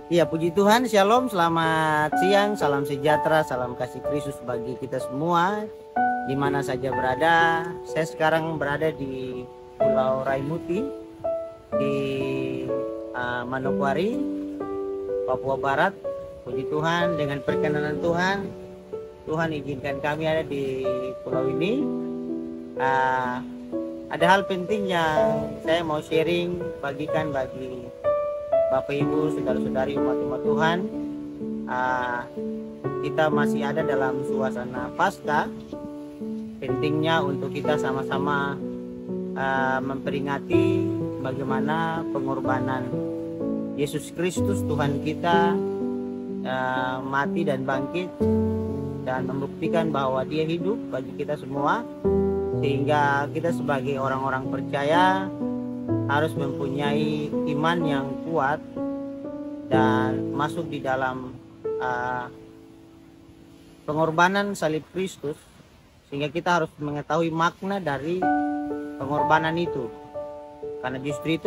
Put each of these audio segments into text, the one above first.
Iya, puji Tuhan, Shalom, selamat siang, salam sejahtera, salam kasih Kristus bagi kita semua, di mana saja berada. Saya sekarang berada di Pulau Raimuti, di Manokwari, Papua Barat. Puji Tuhan, dengan perkenanan Tuhan, Tuhan izinkan kami ada di pulau ini. Ada hal penting yang saya mau sharing, bagikan bagi Bapak Ibu, saudara-saudari umat-umat Tuhan. Kita masih ada dalam suasana Paskah. Pentingnya untuk kita sama-sama memperingati bagaimana pengorbanan Yesus Kristus Tuhan kita mati dan bangkit dan membuktikan bahwa Dia hidup bagi kita semua, sehingga kita sebagai orang-orang percaya harus mempunyai iman yang kuat dan masuk di dalam pengorbanan salib Kristus, sehingga kita harus mengetahui makna dari pengorbanan itu. Karena justru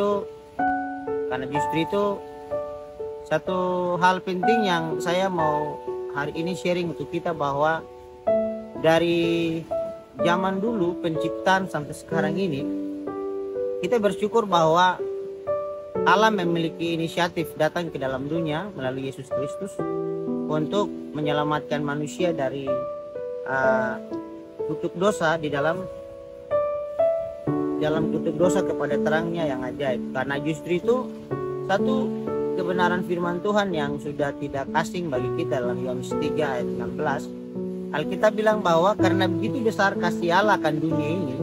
itu satu hal penting yang saya mau hari ini sharing untuk kita, bahwa dari zaman dulu penciptaan sampai sekarang ini, kita bersyukur bahwa Allah memiliki inisiatif datang ke dalam dunia melalui Yesus Kristus untuk menyelamatkan manusia dari kutuk dosa, di dalam kutuk dosa kepada terangnya yang ajaib. Karena justru itu satu kebenaran firman Tuhan yang sudah tidak asing bagi kita dalam Yohanes 3 ayat 16. Alkitab bilang bahwa karena begitu besar kasih Allah akan dunia ini,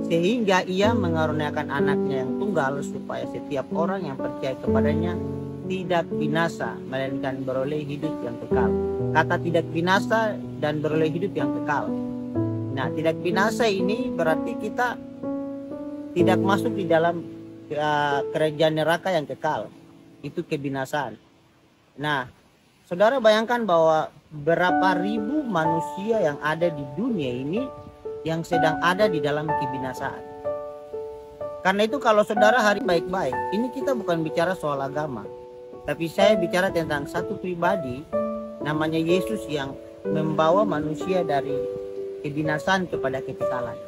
sehingga Ia mengaruniakan anaknya yang tunggal, supaya setiap orang yang percaya kepadanya tidak binasa, melainkan beroleh hidup yang kekal. Kata tidak binasa dan beroleh hidup yang kekal. Nah, tidak binasa ini berarti kita tidak masuk di dalam kerajaan neraka yang kekal. Itu kebinasaan. Nah, saudara bayangkan bahwa berapa ribu manusia yang ada di dunia ini yang sedang ada di dalam kebinasaan. Karena itu kalau saudara hari baik-baik, ini kita bukan bicara soal agama, tapi saya bicara tentang satu pribadi namanya Yesus yang membawa manusia dari kebinasaan kepada kekekalan.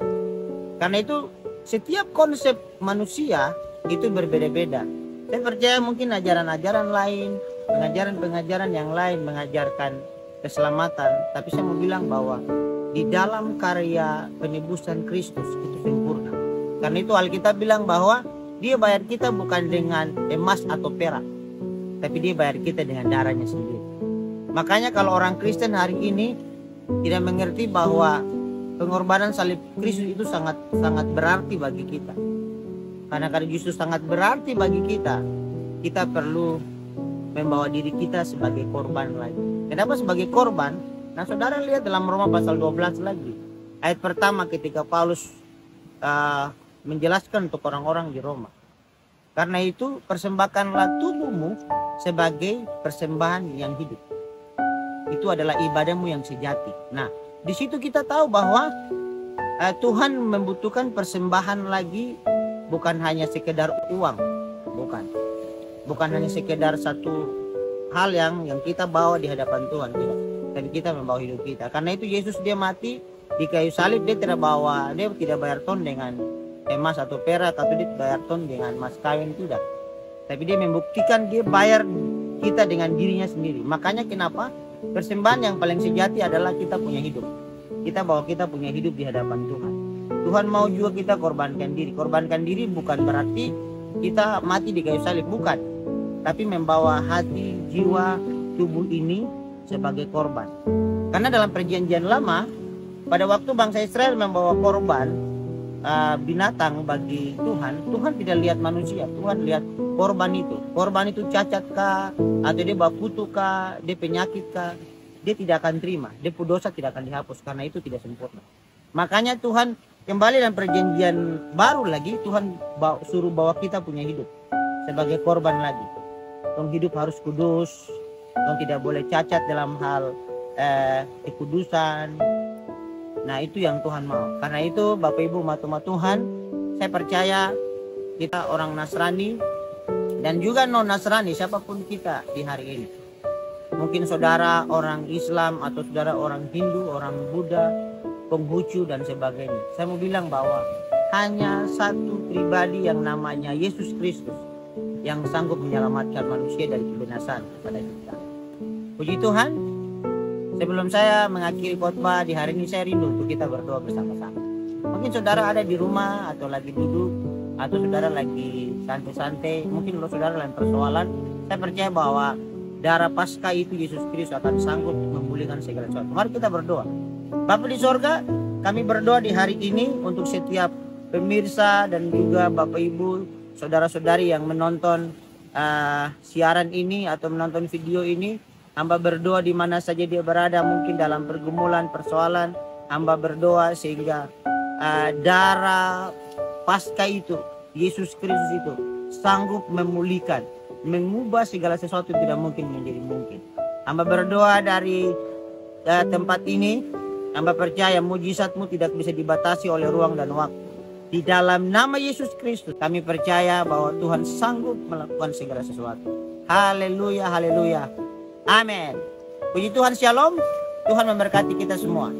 Karena itu setiap konsep manusia itu berbeda-beda. Saya percaya mungkin ajaran-ajaran lain, pengajaran-pengajaran yang lain mengajarkan keselamatan, tapi saya mau bilang bahwa di dalam karya penebusan Kristus itu sempurna. Karena itu Alkitab bilang bahwa Dia bayar kita bukan dengan emas atau perak, tapi Dia bayar kita dengan darahnya sendiri. Makanya kalau orang Kristen hari ini tidak mengerti bahwa pengorbanan salib Kristus itu sangat berarti bagi kita. Karena justru sangat berarti bagi kita, kita perlu membawa diri kita sebagai korban lagi. Kenapa sebagai korban? Nah, saudara lihat dalam Roma pasal 12 lagi, ayat pertama ketika Paulus menjelaskan untuk orang-orang di Roma. Karena itu persembahkanlah tubuhmu sebagai persembahan yang hidup. Itu adalah ibadahmu yang sejati. Nah, di situ kita tahu bahwa Tuhan membutuhkan persembahan lagi, bukan hanya sekedar uang, bukan hanya sekedar satu hal yang kita bawa di hadapan Tuhan, tidak. Tapi kita membawa hidup kita. Karena itu Yesus Dia mati di kayu salib, Dia tidak bayar ton dengan emas atau perak, atau Dia bayar ton dengan mas kawin, tidak. Tapi Dia membuktikan Dia bayar kita dengan dirinya sendiri. Makanya kenapa persembahan yang paling sejati adalah kita punya hidup. Kita punya hidup di hadapan Tuhan. Tuhan mau juga kita korbankan diri. Korbankan diri bukan berarti kita mati di kayu salib, bukan. Tapi membawa hati, jiwa, tubuh ini sebagai korban. Karena dalam perjanjian lama, pada waktu bangsa Israel membawa korban binatang bagi Tuhan, Tuhan tidak lihat manusia, Tuhan lihat korban itu. Korban itu cacat kah, atau dia bakutu kah, dia penyakit kah, dia tidak akan terima, dia dosa tidak akan dihapus, karena itu tidak sempurna. Makanya Tuhan kembali dalam perjanjian baru lagi, Tuhan suruh bawa kita punya hidup sebagai korban lagi. Tong hidup harus kudus, tong tidak boleh cacat dalam hal kekudusan. Nah, itu yang Tuhan mau. Karena itu Bapak Ibu umat-umat Tuhan, saya percaya kita orang Nasrani Dan juga non-Nasrani, siapapun kita di hari ini. Mungkin saudara orang Islam atau saudara orang Hindu, orang Buddha, Konghucu dan sebagainya. Saya mau bilang bahwa hanya satu pribadi yang namanya Yesus Kristus yang sanggup menyelamatkan manusia dari kebinasan kepada kita. Puji Tuhan, sebelum saya mengakhiri khotbah di hari ini, saya rindu untuk kita berdoa bersama-sama. Mungkin saudara ada di rumah atau lagi duduk, atau saudara lagi santai-santai, mungkin saudara lain persoalan. Saya percaya bahwa darah Paskah itu Yesus Kristus akan sanggup memulihkan segala sesuatu. Mari kita berdoa. Bapa di sorga, kami berdoa di hari ini untuk setiap pemirsa dan juga Bapak Ibu, saudara-saudari yang menonton siaran ini atau menonton video ini. Hamba berdoa di mana saja dia berada, mungkin dalam pergumulan, persoalan. Hamba berdoa sehingga darah Paskah itu, Yesus Kristus itu sanggup memulihkan, mengubah segala sesuatu yang tidak mungkin menjadi mungkin. Hamba berdoa dari tempat ini, hamba percaya mujizat-Mu tidak bisa dibatasi oleh ruang dan waktu. Di dalam nama Yesus Kristus kami percaya bahwa Tuhan sanggup melakukan segala sesuatu. Haleluya, haleluya. Amin. Puji Tuhan, shalom. Tuhan memberkati kita semua.